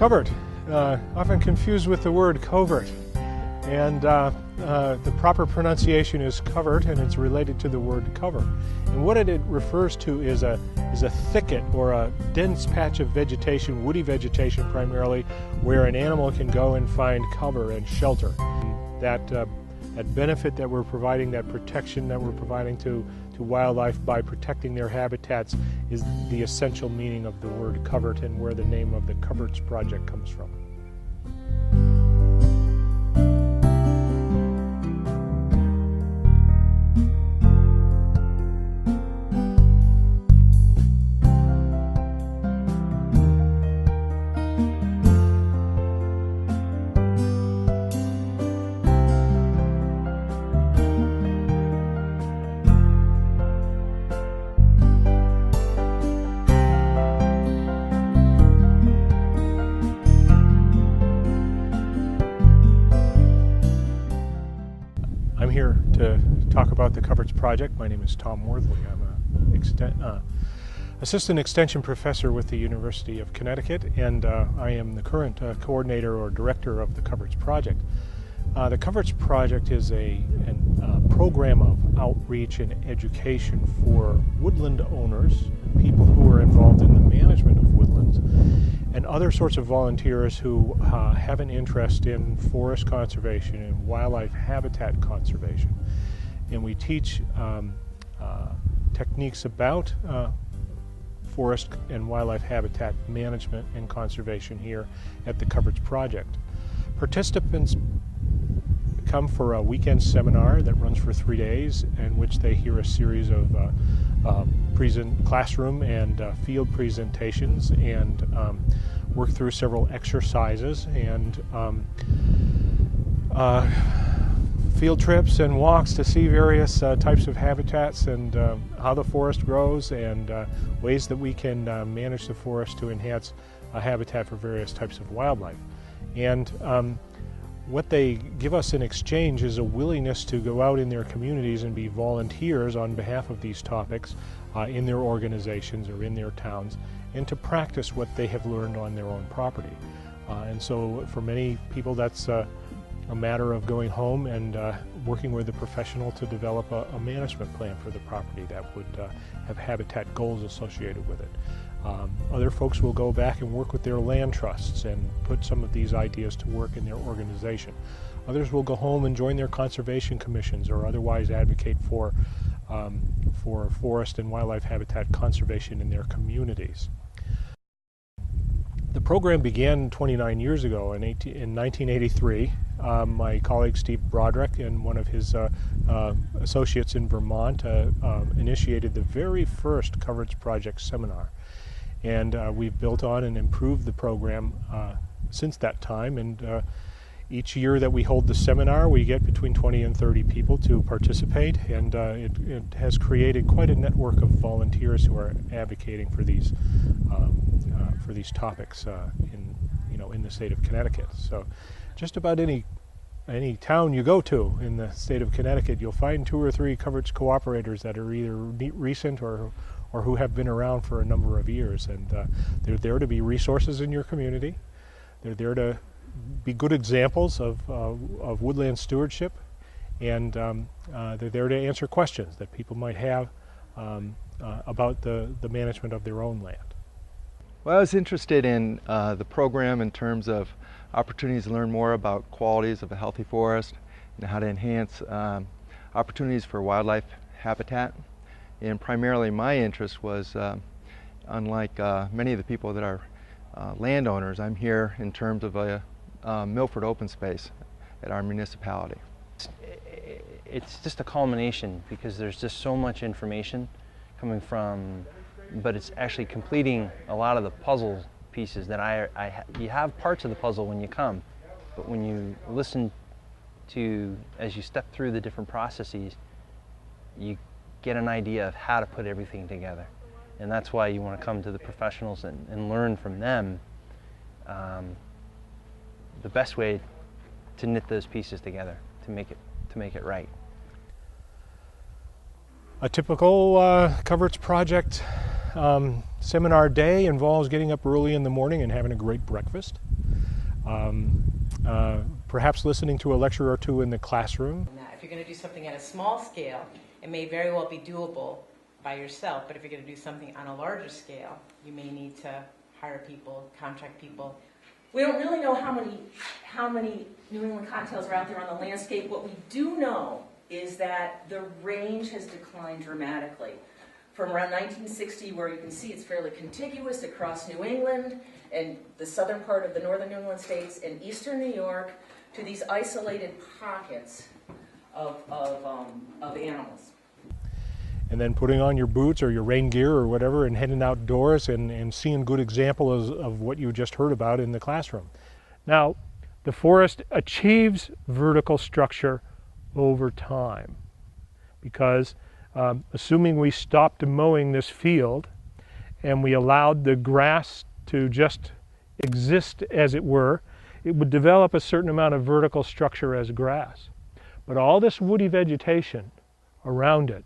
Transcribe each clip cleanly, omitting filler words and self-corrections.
Covert, often confused with the word covert, and the proper pronunciation is covert, and it's related to the word cover. And what it refers to is a thicket or a dense patch of vegetation, woody vegetation primarily, where an animal can go and find cover and shelter. That benefit that we're providing, that protection that we're providing to wildlife by protecting their habitats, is the essential meaning of the word covert and where the name of the Coverts Project comes from. I'm here to talk about the Coverts Project. My name is Tom Worthley. I'm an assistant extension professor with the University of Connecticut, and I am the current coordinator or director of the Coverts Project. The Coverts Project is a program of outreach and education for woodland owners and people who are involved in the management of woodlands, and other sorts of volunteers who have an interest in forest conservation and wildlife habitat conservation. And we teach techniques about forest and wildlife habitat management and conservation here at the Coverts Project. Participants come for a weekend seminar that runs for 3 days, in which they hear a series of classroom and field presentations, and work through several exercises and field trips and walks to see various types of habitats and how the forest grows, and ways that we can manage the forest to enhance a habitat for various types of wildlife. And what they give us in exchange is a willingness to go out in their communities and be volunteers on behalf of these topics in their organizations or in their towns, and to practice what they have learned on their own property. And so for many people, that's a matter of going home and working with a professional to develop a management plan for the property that would have habitat goals associated with it. Other folks will go back and work with their land trusts and put some of these ideas to work in their organization. Others will go home and join their conservation commissions or otherwise advocate for forest and wildlife habitat conservation in their communities. The program began 29 years ago in 1983. My colleague Steve Broderick and one of his associates in Vermont initiated the very first Coverts Project seminar. And we've built on and improved the program since that time. And each year that we hold the seminar, we get between 20 and 30 people to participate, and it has created quite a network of volunteers who are advocating for these topics in the state of Connecticut. So, just about any town you go to in the state of Connecticut, you'll find 2 or 3 Coverts cooperators that are either recent or who have been around for a number of years, and they're there to be resources in your community. They're there to be good examples of woodland stewardship, and they're there to answer questions that people might have about the management of their own land. Well, I was interested in the program in terms of opportunities to learn more about qualities of a healthy forest and how to enhance opportunities for wildlife habitat. And primarily my interest was, unlike many of the people that are landowners, I'm here in terms of a Milford open space at our municipality. It's just a culmination, because there's just so much information coming from, but it's actually completing a lot of the puzzle pieces that you have parts of the puzzle when you come, but when you listen to, as you step through the different processes, you get an idea of how to put everything together. And that's why you want to come to the professionals and learn from them the best way to knit those pieces together to make it right. A typical Coverts project seminar day involves getting up early in the morning and having a great breakfast. Perhaps listening to a lecture or two in the classroom. If you're going to do something at a small scale, it may very well be doable by yourself, but if you're going to do something on a larger scale, you may need to hire people, contract people. We don't really know how many New England cocktails are out there on the landscape. What we do know is that the range has declined dramatically. From around 1960, where you can see it's fairly contiguous across New England and the southern part of the northern New England states and eastern New York, to these isolated pockets of animals. And then putting on your boots or your rain gear or whatever and heading outdoors and seeing good examples of what you just heard about in the classroom. Now, the forest achieves vertical structure over time because assuming we stopped mowing this field and we allowed the grass to just exist as it were, it would develop a certain amount of vertical structure as grass. But all this woody vegetation around it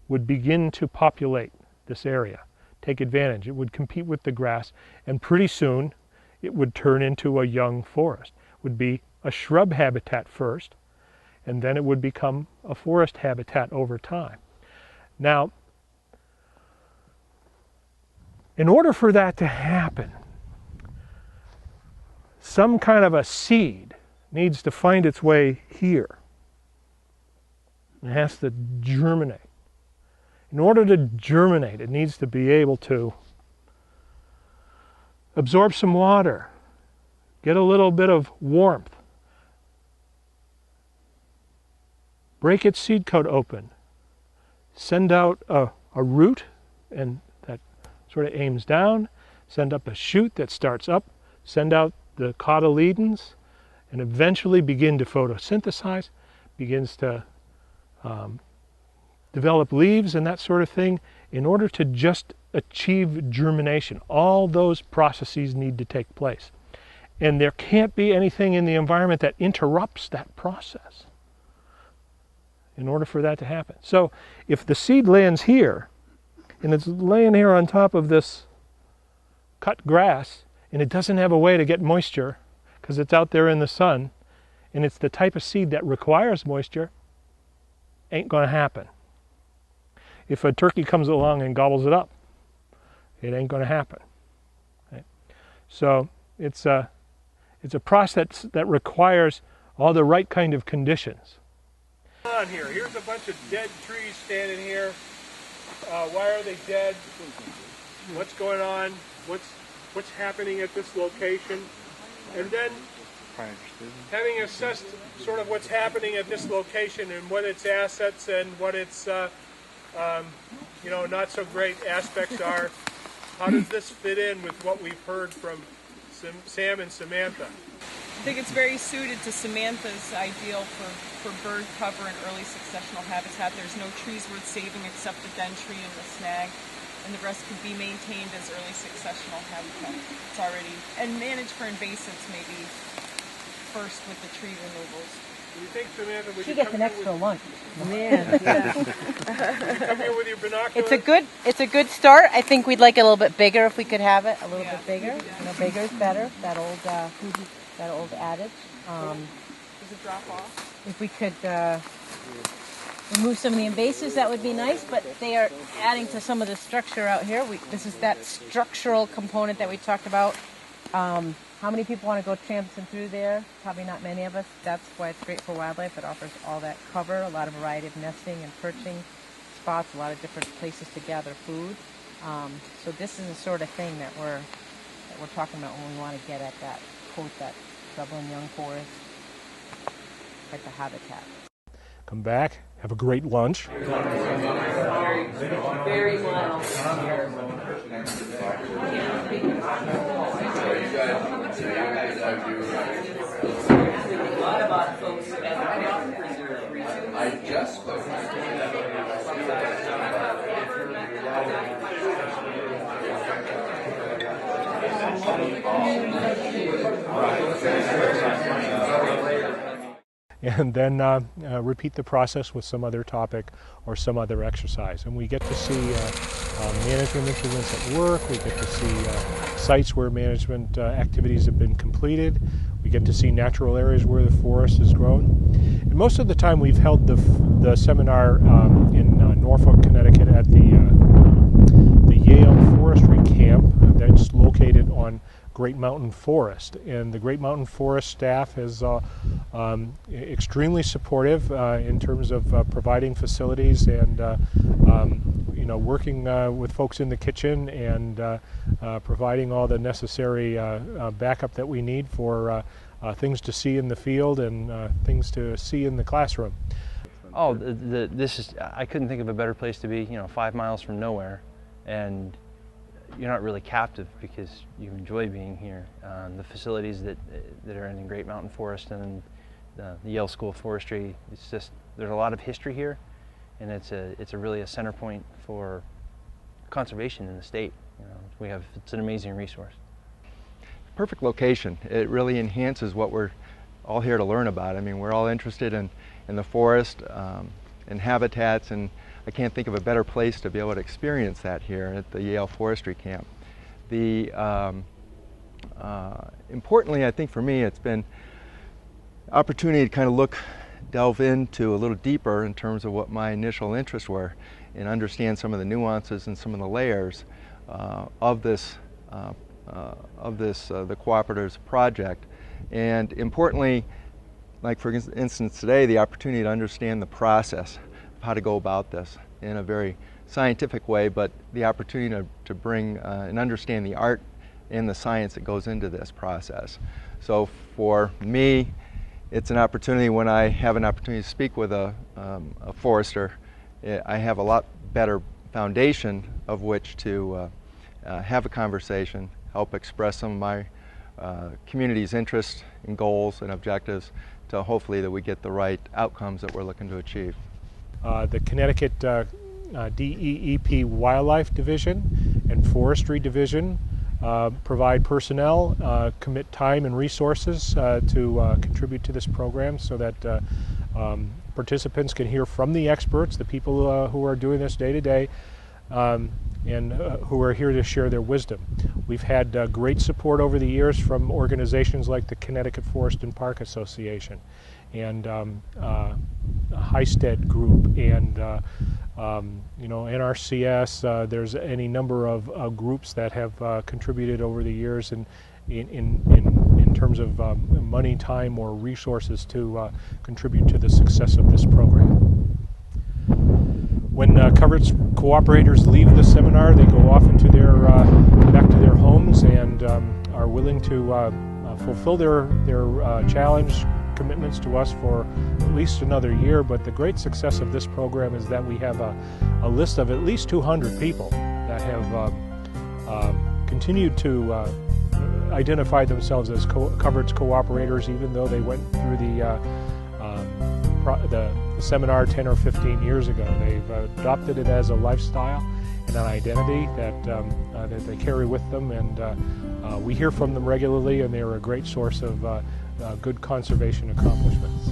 would begin to populate this area, take advantage. It would compete with the grass, and pretty soon it would turn into a young forest. It would be a shrub habitat first, and then it would become a forest habitat over time. Now, in order for that to happen, some kind of a seed needs to find its way here. It has to germinate. In order to germinate, it needs to be able to absorb some water, get a little bit of warmth, break its seed coat open, send out a root, and that sort of aims down, send up a shoot that starts up, send out the cotyledons, and eventually begin to photosynthesize, begins to develop leaves and that sort of thing. In order to just achieve germination, all those processes need to take place. And there can't be anything in the environment that interrupts that process in order for that to happen. So if the seed lands here, and it's laying here on top of this cut grass, and it doesn't have a way to get moisture because it's out there in the sun, and it's the type of seed that requires moisture, ain't going to happen. If a turkey comes along and gobbles it up, it ain't going to happen. Right? So it's a process that requires all the right kind of conditions. On here, here's a bunch of dead trees standing here. Why are they dead? What's going on? What's happening at this location? And then, having assessed sort of what's happening at this location and what its assets and what its not so great aspects are, how does this fit in with what we've heard from Sam and Samantha? I think it's very suited to Samantha's ideal for bird cover and early successional habitat. There's no trees worth saving except the den tree and the snag, and the rest could be maintained as early successional habitat. It's already, and managed for invasives maybe first with the tree removals. Do you think, Samantha, would She you gets come an here extra with, lunch. Man, yeah. would you come here with your binoculars? It's a good start. I think we'd like it a little bit bigger if we could have it a little bit bigger. Bigger is better. That old adage. Does it drop off? If we could remove some of the invasives, that would be nice. But they are adding to some of the structure out here. This is that structural component that we talked about. How many people want to go tramping through there? Probably not many of us. That's why it's great for wildlife. It offers all that cover, a lot of variety of nesting and perching spots, a lot of different places to gather food. So this is the sort of thing that we're talking about when we want to get at that, quote, that Dublin young forest type of habitat. Come back, have a great lunch. Very well. A lot about folks at the preserve. I just spoke. and then repeat the process with some other topic or some other exercise. And we get to see management instruments at work. We get to see sites where management activities have been completed. We get to see natural areas where the forest has grown. And most of the time we've held the seminar in Norfolk, Connecticut at the Yale Forestry Camp that's located on Great Mountain Forest. And the Great Mountain Forest staff is extremely supportive in terms of providing facilities and working with folks in the kitchen and providing all the necessary backup that we need for things to see in the field and things to see in the classroom. Oh, I couldn't think of a better place to be, 5 miles from nowhere, and you're not really captive because you enjoy being here. The facilities that are in the Great Mountain Forest and the Yale School of Forestry, it's just, there's a lot of history here, and it's really a center point for conservation in the state. It's an amazing resource. Perfect location. It really enhances what we're all here to learn about. I mean, we're all interested in the forest and habitats, and I can't think of a better place to be able to experience that here at the Yale Forestry Camp. Importantly, I think for me, it's been opportunity to kind of delve into a little deeper in terms of what my initial interests were and understand some of the nuances and some of the layers of the Cooperatives project. And importantly, like for instance today, the opportunity to understand the process of how to go about this in a very scientific way, but the opportunity to bring and understand the art and the science that goes into this process. So for me, it's an opportunity when I have an opportunity to speak with a forester. I have a lot better foundation of which to have a conversation, help express some of my community's interests and goals and objectives to hopefully that we get the right outcomes that we're looking to achieve. The Connecticut DEEP Wildlife Division and Forestry Division provide personnel, commit time and resources to contribute to this program so that participants can hear from the experts, the people who are doing this day to day, and who are here to share their wisdom. We've had great support over the years from organizations like the Connecticut Forest and Park Association and Highstead Group and NRCS. There's any number of groups that have contributed over the years in terms of money, time, or resources to contribute to the success of this program. When Coverts cooperators leave the seminar, they go off into back to their homes and are willing to fulfill their challenge commitments to us for at least another year. But the great success of this program is that we have a list of at least 200 people that have continued to identify themselves as Coverts cooperators, even though they went through the seminar 10 or 15 years ago. They've adopted it as a lifestyle and an identity that they carry with them, and we hear from them regularly, and they're a great source of good conservation accomplishments.